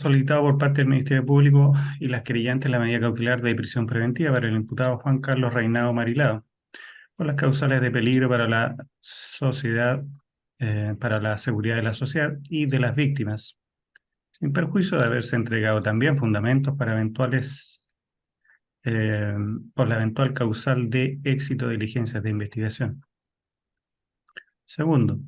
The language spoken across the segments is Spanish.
Solicitado por parte del Ministerio Público y las querellantes la medida cautelar de prisión preventiva para el imputado Juan Carlos Reinado Marilao, por las causales de peligro para la sociedad, para la seguridad de la sociedad y de las víctimas, sin perjuicio de haberse entregado también fundamentos para eh, por la eventual causal de éxito de diligencias de investigación. Segundo,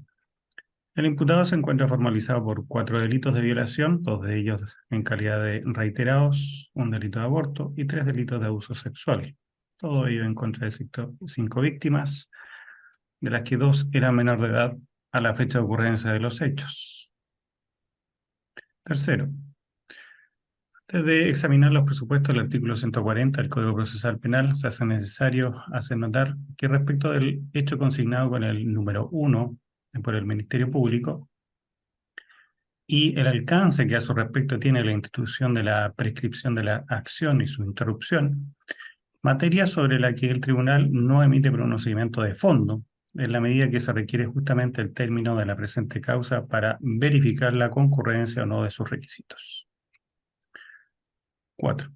el imputado se encuentra formalizado por 4 delitos de violación, 2 de ellos en calidad de reiterados, un delito de aborto y 3 delitos de abuso sexual. Todo ello en contra de 5 víctimas, de las que 2 eran menor de edad a la fecha de ocurrencia de los hechos. Tercero, antes de examinar los presupuestos del artículo 140 del Código Procesal Penal, se hace necesario hacer notar que respecto del hecho consignado con el número 1 por el Ministerio Público, y el alcance que a su respecto tiene la institución de la prescripción de la acción y su interrupción, materia sobre la que el tribunal no emite pronunciamiento de fondo, en la medida que se requiere justamente el término de la presente causa para verificar la concurrencia o no de sus requisitos. 4.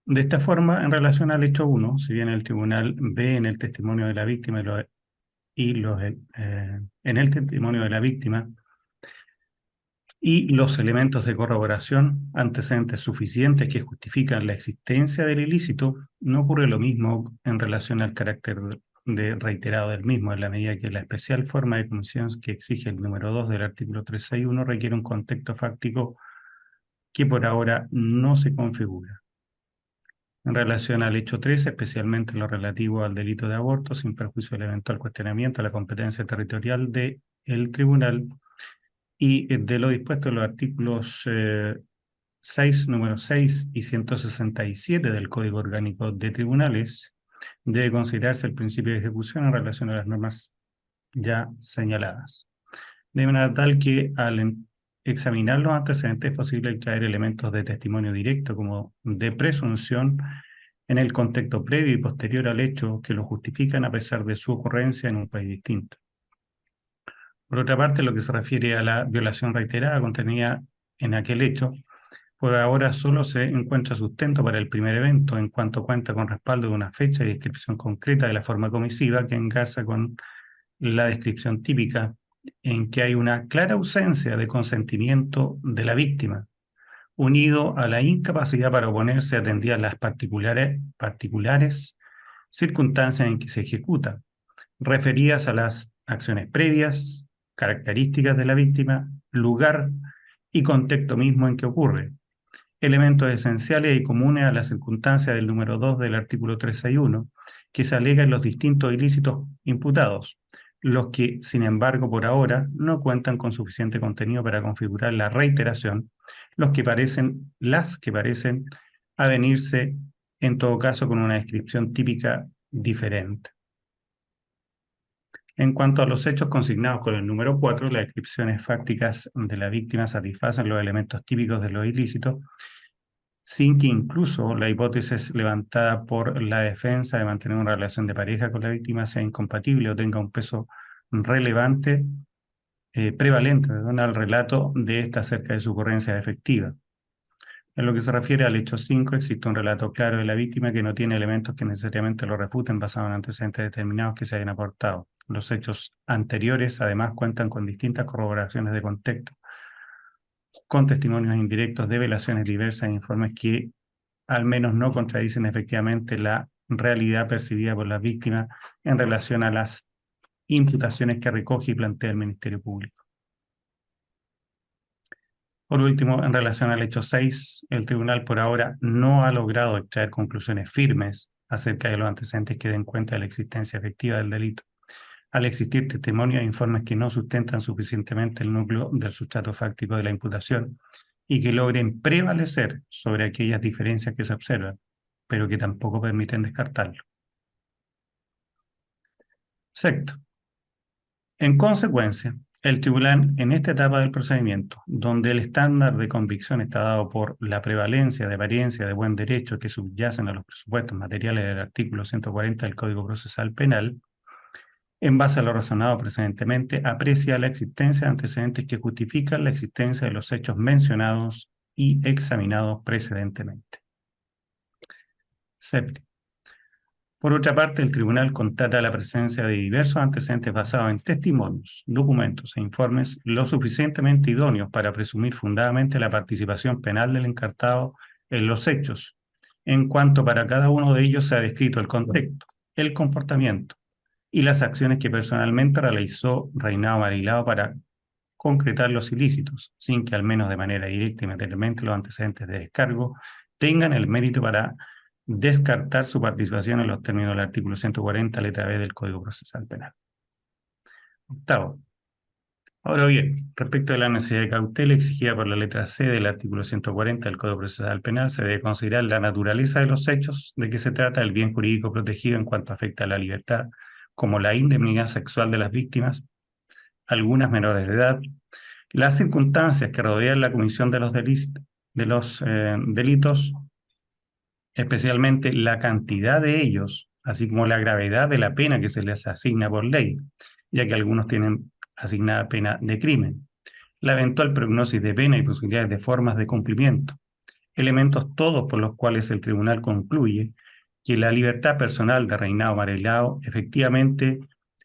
De esta forma, en relación al hecho 1, si bien el tribunal ve en el testimonio de la víctima en el testimonio de la víctima y los elementos de corroboración, antecedentes suficientes que justifican la existencia del ilícito, no ocurre lo mismo en relación al carácter de reiterado del mismo, en la medida que la especial forma de comisión que exige el número 2 del artículo 361 requiere un contexto fáctico que por ahora no se configura. En relación al hecho 3, especialmente en lo relativo al delito de aborto, sin perjuicio del eventual cuestionamiento de la competencia territorial del tribunal, y de lo dispuesto en los artículos 6, número 6 y 167 del Código Orgánico de Tribunales, debe considerarse el principio de ejecución en relación a las normas ya señaladas. De manera tal que al examinar los antecedentes es posible extraer elementos de testimonio directo como de presunción en el contexto previo y posterior al hecho que lo justifican a pesar de su ocurrencia en un país distinto. Por otra parte, lo que se refiere a la violación reiterada contenida en aquel hecho, por ahora solo se encuentra sustento para el primer evento, en cuanto cuenta con respaldo de una fecha y descripción concreta de la forma comisiva que engarza con la descripción típica, en que hay una clara ausencia de consentimiento de la víctima, unido a la incapacidad para oponerse atendidas las particulares circunstancias en que se ejecuta, referidas a las acciones previas, características de la víctima, lugar y contexto mismo en que ocurre, elementos esenciales y comunes a la circunstancia del número 2 del artículo 361, que se alega en los distintos ilícitos imputados, los que, sin embargo, por ahora no cuentan con suficiente contenido para configurar la reiteración, las que parecen avenirse, en todo caso, con una descripción típica diferente. En cuanto a los hechos consignados con el número 4, las descripciones fácticas de la víctima satisfacen los elementos típicos de los ilícitos, sin que incluso la hipótesis levantada por la defensa de mantener una relación de pareja con la víctima sea incompatible o tenga un peso relevante, prevalente, al relato de esta acerca de su ocurrencia efectiva. En lo que se refiere al hecho 5, existe un relato claro de la víctima que no tiene elementos que necesariamente lo refuten basado en antecedentes determinados que se hayan aportado. Los hechos anteriores, además, cuentan con distintas corroboraciones de contexto, con testimonios indirectos, develaciones diversas e informes que al menos no contradicen efectivamente la realidad percibida por las víctimas en relación a las imputaciones que recoge y plantea el Ministerio Público. Por último, en relación al hecho 6, el tribunal por ahora no ha logrado extraer conclusiones firmes acerca de los antecedentes que den cuenta de la existencia efectiva del delito, al existir testimonios e informes que no sustentan suficientemente el núcleo del sustrato fáctico de la imputación y que logren prevalecer sobre aquellas diferencias que se observan, pero que tampoco permiten descartarlo. Sexto, en consecuencia, el tribunal en esta etapa del procedimiento, donde el estándar de convicción está dado por la prevalencia de apariencia de buen derecho que subyacen a los presupuestos materiales del artículo 140 del Código Procesal Penal, en base a lo razonado precedentemente, aprecia la existencia de antecedentes que justifican la existencia de los hechos mencionados y examinados precedentemente. Séptimo. Por otra parte, el tribunal constata la presencia de diversos antecedentes basados en testimonios, documentos e informes lo suficientemente idóneos para presumir fundadamente la participación penal del encartado en los hechos, en cuanto para cada uno de ellos se ha descrito el contexto, el comportamiento y las acciones que personalmente realizó Reinao Marilao para concretar los ilícitos, sin que al menos de manera directa y materialmente los antecedentes de descargo tengan el mérito para descartar su participación en los términos del artículo 140, letra B del Código Procesal Penal. Octavo. Ahora bien, respecto a la necesidad de cautela exigida por la letra C del artículo 140 del Código Procesal Penal, se debe considerar la naturaleza de los hechos de que se trata del bien jurídico protegido en cuanto afecta a la libertad, como la indemnidad sexual de las víctimas, algunas menores de edad, las circunstancias que rodean la comisión de los delitos, especialmente la cantidad de ellos, así como la gravedad de la pena que se les asigna por ley, ya que algunos tienen asignada pena de crimen, la eventual prognosis de pena y posibilidades de formas de cumplimiento, elementos todos por los cuales el tribunal concluye que la libertad personal de Reinao Marilao efectivamente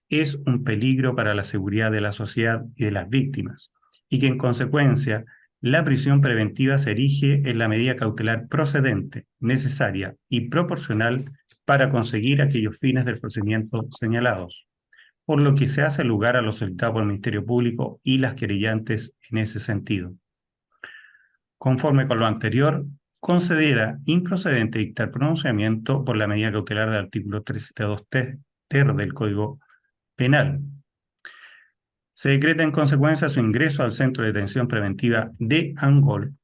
es un peligro para la seguridad de la sociedad y de las víctimas, y que en consecuencia la prisión preventiva se erige en la medida cautelar procedente, necesaria y proporcional para conseguir aquellos fines del procedimiento señalados, por lo que se hace lugar a lo solicitado por el Ministerio Público y las querellantes en ese sentido. Conforme con lo anterior, considera improcedente dictar pronunciamiento por la medida cautelar del artículo 372 ter del Código Penal. Se decreta en consecuencia su ingreso al Centro de Detención Preventiva de Angol,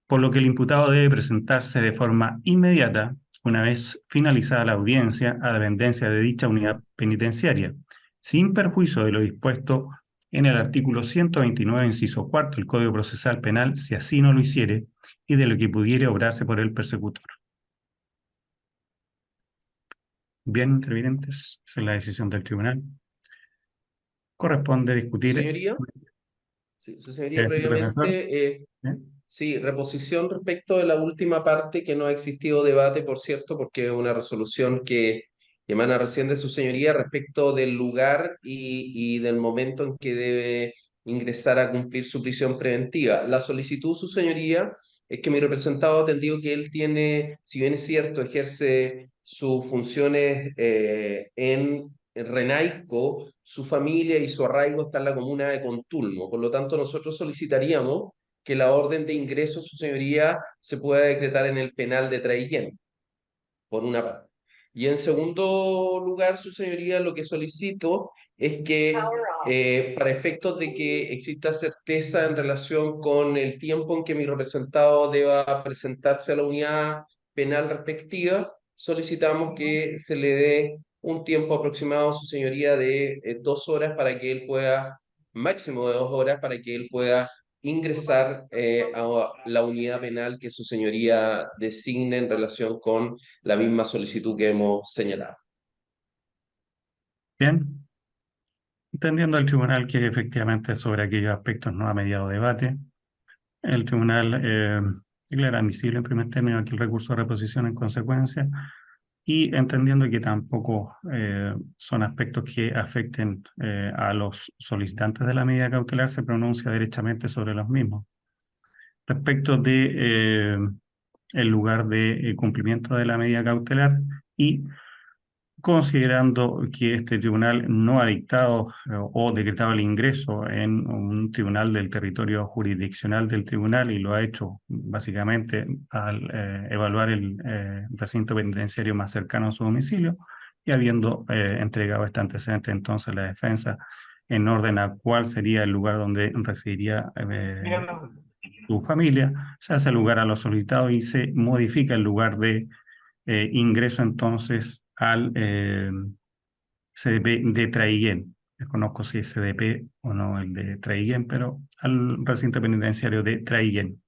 por lo que el imputado debe presentarse de forma inmediata, una vez finalizada la audiencia, a dependencia de dicha unidad penitenciaria, sin perjuicio de lo dispuesto en el artículo 129, inciso cuarto del Código Procesal Penal, si así no lo hiciere, y de lo que pudiere obrarse por el persecutor. Bien, intervinientes, esa es la decisión del tribunal. Corresponde Su discutir. señoría, sí, su señoría, Profesor. previamente, ¿Eh? sí, reposición respecto de la última parte, que no ha existido debate, por cierto, porque es una resolución que emana recién de su señoría respecto del lugar y del momento en que debe ingresar a cumplir su prisión preventiva. La solicitud, su señoría, es que mi representado ha atendido que él tiene, si bien es cierto, ejerce sus funciones en Renaico, su familia y su arraigo está en la comuna de Contulmo. Por lo tanto, nosotros solicitaríamos que la orden de ingreso, su señoría, se pueda decretar en el penal de Traillén, por una parte. Y en segundo lugar, su señoría, lo que solicito es que, para efectos de que exista certeza en relación con el tiempo en que mi representado deba presentarse a la unidad penal respectiva, solicitamos que se le dé un tiempo aproximado a su señoría de 2 horas para que él pueda, máximo de 2 horas, para que él pueda ingresar a la unidad penal que su señoría designe en relación con la misma solicitud que hemos señalado. Bien, entendiendo el tribunal que efectivamente sobre aquellos aspectos no ha mediado debate, el tribunal declara admisible en primer término aquí el recurso de reposición en consecuencia y entendiendo que tampoco son aspectos que afecten a los solicitantes de la medida cautelar, se pronuncia derechamente sobre los mismos. Respecto de el lugar de cumplimiento de la medida cautelar y considerando que este tribunal no ha dictado o decretado el ingreso en un tribunal del territorio jurisdiccional del tribunal y lo ha hecho básicamente al evaluar el recinto penitenciario más cercano a su domicilio y habiendo entregado este antecedente entonces la defensa en orden a cuál sería el lugar donde residiría su familia, se hace lugar a lo solicitado y se modifica el lugar de ingreso entonces al CDP de Traiguén. Desconozco si es CDP o no el de Traiguén, pero al recinto penitenciario de Traiguén.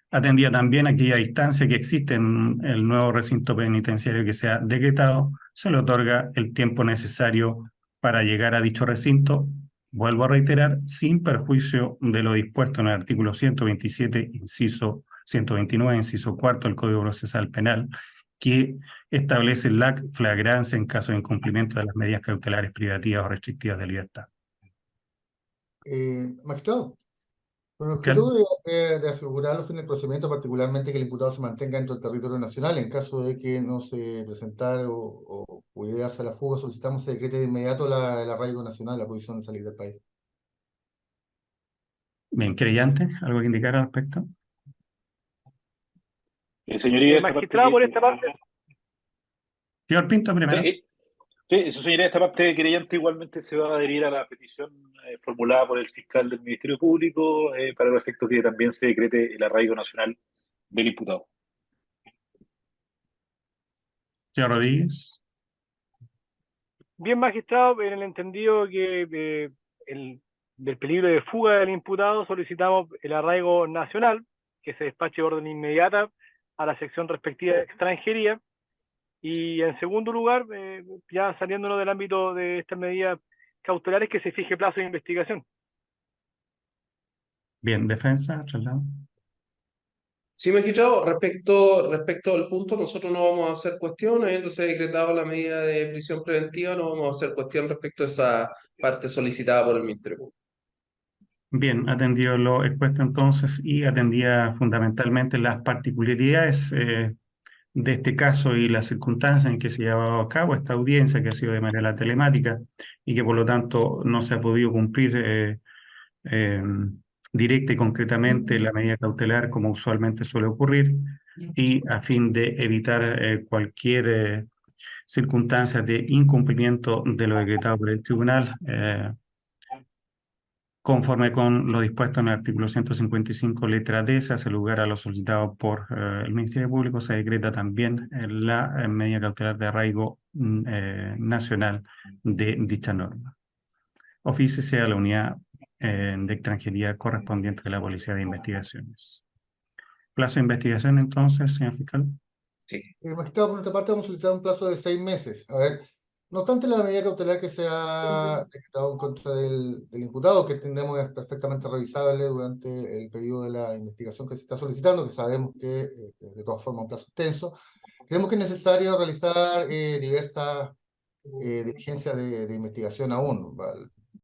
Atendía también aquella distancia que existe en el nuevo recinto penitenciario que se ha decretado, se le otorga el tiempo necesario para llegar a dicho recinto, vuelvo a reiterar, sin perjuicio de lo dispuesto en el artículo 127, inciso 129, inciso cuarto del Código Procesal Penal, que establece la flagrancia en caso de incumplimiento de las medidas cautelares privativas o restrictivas de libertad. Magistrado, con el Claro. objetivo de asegurar los fines del procedimiento, particularmente que el imputado se mantenga dentro del territorio nacional, en caso de que no se presentara o pudiera darse la fuga, solicitamos se decrete de inmediato el arraigo nacional, la posición de salir del país. Bien, creyente, ¿algo que indicar al respecto? Señoría, esta magistrado, por esta parte. Señor Pinto, primero. Su señoría, esta parte creyente igualmente se va a adherir a la petición formulada por el fiscal del Ministerio Público para el efecto que también se decrete el arraigo nacional del imputado. Señor Rodríguez. Bien, magistrado, en el entendido que del peligro de fuga del imputado solicitamos el arraigo nacional, que se despache de orden inmediata a la sección respectiva de extranjería. Y en segundo lugar, ya saliéndonos del ámbito de estas medidas cautelares, que se fije plazo de investigación. Bien, defensa, traslado. Sí, magistrado, respecto al punto, nosotros no vamos a hacer cuestión, habiéndose decretado la medida de prisión preventiva, no vamos a hacer cuestión respecto a esa parte solicitada por el Ministerio Público. Bien, atendido lo expuesto entonces y atendía fundamentalmente las particularidades de este caso y las circunstancias en que se ha llevado a cabo esta audiencia, que ha sido de manera telemática y que por lo tanto no se ha podido cumplir eh, directa y concretamente la medida cautelar como usualmente suele ocurrir, y a fin de evitar cualquier circunstancia de incumplimiento de lo decretado por el tribunal, conforme con lo dispuesto en el artículo 155, letra D, se hace lugar a lo solicitado por el Ministerio Público, se decreta también la medida cautelar de arraigo nacional de dicha norma. Ofíciese a la unidad de extranjería correspondiente de la Policía de Investigaciones. Plazo de investigación entonces, señor fiscal. Sí. Magistrado, por nuestra parte, vamos a solicitar un plazo de 6 meses. A ver, no obstante la medida cautelar que se ha decretado en contra del imputado, que entendemos es perfectamente revisable durante el periodo de la investigación que se está solicitando, que sabemos que de todas formas es un plazo extenso, creemos que es necesario realizar diversas diligencias de investigación aún, ¿vale?